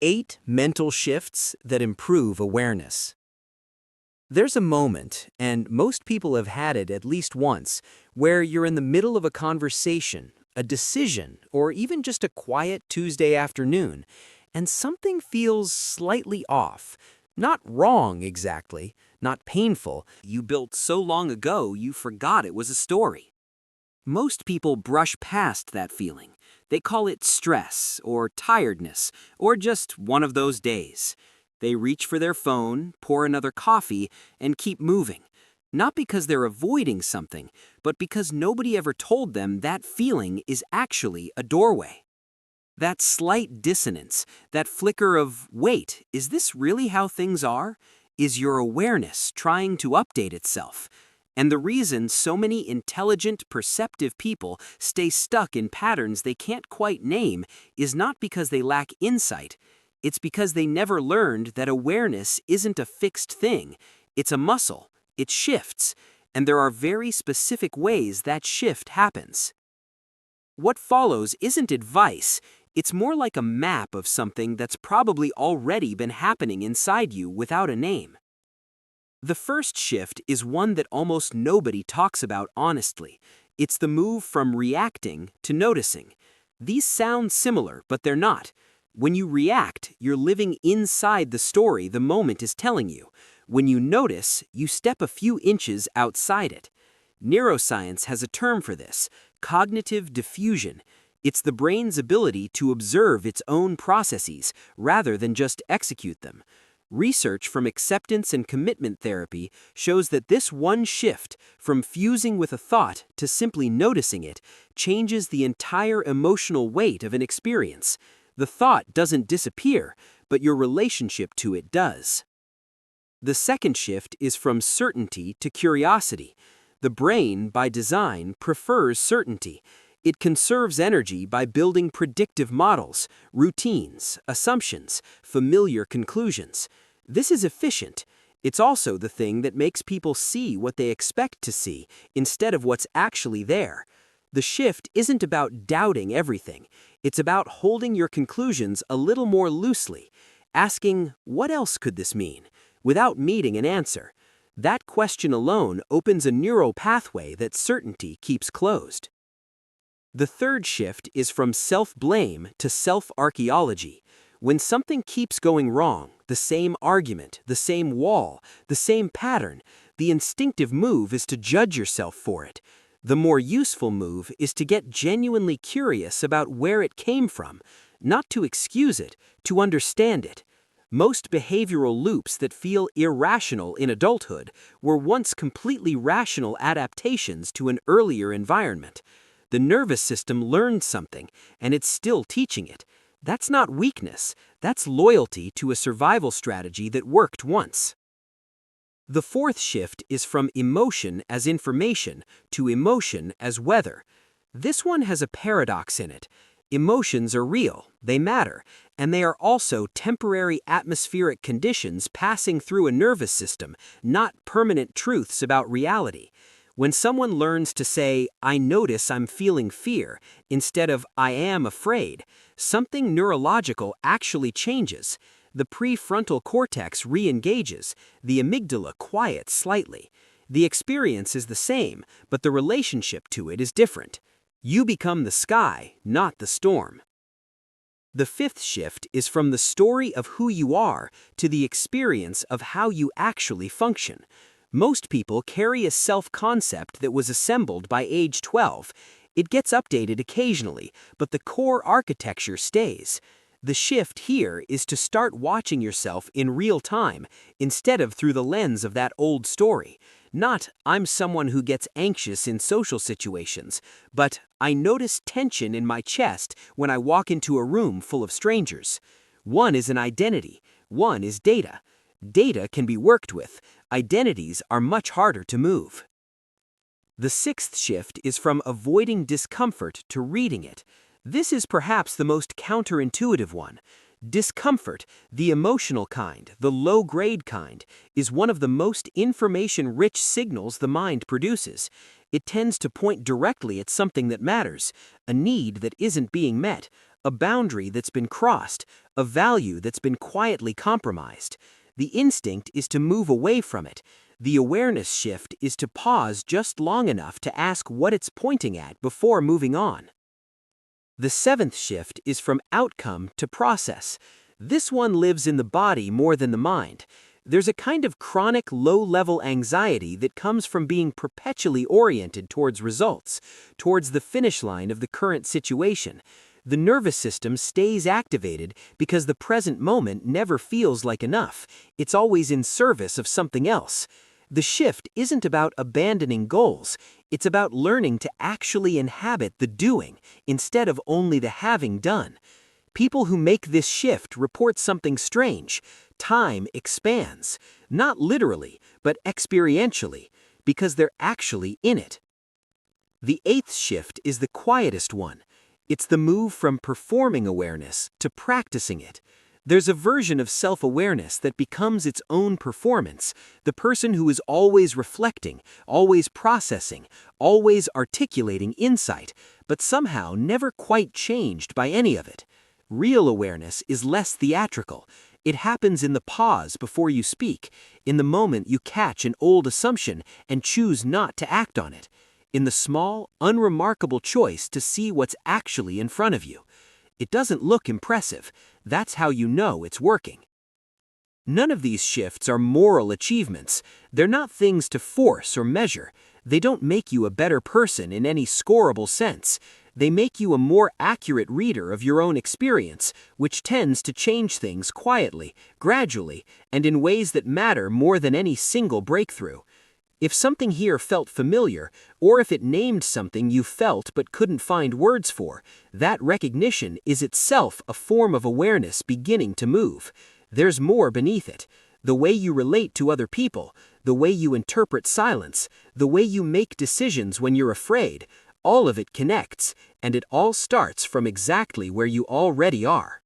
8 mental shifts that improve awareness. There's a moment, and most people have had it at least once, where you're in the middle of a conversation, a decision, or even just a quiet Tuesday afternoon, and something feels slightly off. Not wrong exactly, not painful. You built so long ago you forgot it was a story. Most people brush past that feeling. They call it stress or tiredness or just one of those days. They reach for their phone, pour another coffee, and keep moving. Not because they're avoiding something, but because nobody ever told them that feeling is actually a doorway. That slight dissonance, that flicker of, wait, is this really how things are? Is your awareness trying to update itself? And the reason so many intelligent, perceptive people stay stuck in patterns they can't quite name is not because they lack insight. It's because they never learned that awareness isn't a fixed thing. It's a muscle. It shifts. And there are very specific ways that shift happens. What follows isn't advice. It's more like a map of something that's probably already been happening inside you without a name. The first shift is one that almost nobody talks about honestly. It's the move from reacting to noticing. These sound similar, but they're not. When you react, you're living inside the story the moment is telling you. When you notice, you step a few inches outside it. Neuroscience has a term for this: cognitive diffusion. It's the brain's ability to observe its own processes rather than just execute them. Research from acceptance and commitment therapy shows that this one shift, from fusing with a thought to simply noticing it, changes the entire emotional weight of an experience. The thought doesn't disappear, but your relationship to it does. The second shift is from certainty to curiosity. The brain, by design, prefers certainty. It conserves energy by building predictive models, routines, assumptions, familiar conclusions. This is efficient. It's also the thing that makes people see what they expect to see instead of what's actually there. The shift isn't about doubting everything. It's about holding your conclusions a little more loosely, asking, what else could this mean, without needing an answer. That question alone opens a neural pathway that certainty keeps closed. The third shift is from self-blame to self-archaeology. When something keeps going wrong, the same argument, the same wall, the same pattern, the instinctive move is to judge yourself for it. The more useful move is to get genuinely curious about where it came from, not to excuse it, to understand it. Most behavioral loops that feel irrational in adulthood were once completely rational adaptations to an earlier environment. The nervous system learned something, and it's still teaching it. That's not weakness, that's loyalty to a survival strategy that worked once. The fourth shift is from emotion as information to emotion as weather. This one has a paradox in it. Emotions are real, they matter, and they are also temporary atmospheric conditions passing through a nervous system, not permanent truths about reality. When someone learns to say, I notice I'm feeling fear, instead of I am afraid, something neurological actually changes. The prefrontal cortex re-engages, the amygdala quiets slightly. The experience is the same, but the relationship to it is different. You become the sky, not the storm. The fifth shift is from the story of who you are to the experience of how you actually function. Most people carry a self-concept that was assembled by age 12. It gets updated occasionally, but the core architecture stays. The shift here is to start watching yourself in real time instead of through the lens of that old story. Not, I'm someone who gets anxious in social situations, but I notice tension in my chest when I walk into a room full of strangers. One is an identity, one is data. Data can be worked with. Identities are much harder to move. The sixth shift is from avoiding discomfort to reading it. This is perhaps the most counterintuitive one. Discomfort, the emotional kind, the low-grade kind, is one of the most information-rich signals the mind produces. It tends to point directly at something that matters, a need that isn't being met, a boundary that's been crossed, a value that's been quietly compromised. The instinct is to move away from it. The awareness shift is to pause just long enough to ask what it's pointing at before moving on. The seventh shift is from outcome to process. This one lives in the body more than the mind. There's a kind of chronic low-level anxiety that comes from being perpetually oriented towards results, towards the finish line of the current situation. The nervous system stays activated because the present moment never feels like enough. It's always in service of something else. The shift isn't about abandoning goals. It's about learning to actually inhabit the doing instead of only the having done. People who make this shift report something strange. Time expands, not literally, but experientially, because they're actually in it. The eighth shift is the quietest one. It's the move from performing awareness to practicing it. There's a version of self-awareness that becomes its own performance, the person who is always reflecting, always processing, always articulating insight, but somehow never quite changed by any of it. Real awareness is less theatrical. It happens in the pause before you speak, in the moment you catch an old assumption and choose not to act on it, in the small, unremarkable choice to see what's actually in front of you. It doesn't look impressive. That's how you know it's working. None of these shifts are moral achievements. They're not things to force or measure. They don't make you a better person in any scorable sense. They make you a more accurate reader of your own experience, which tends to change things quietly, gradually, and in ways that matter more than any single breakthrough. If something here felt familiar, or if it named something you felt but couldn't find words for, that recognition is itself a form of awareness beginning to move. There's more beneath it. The way you relate to other people, the way you interpret silence, the way you make decisions when you're afraid, all of it connects, and it all starts from exactly where you already are.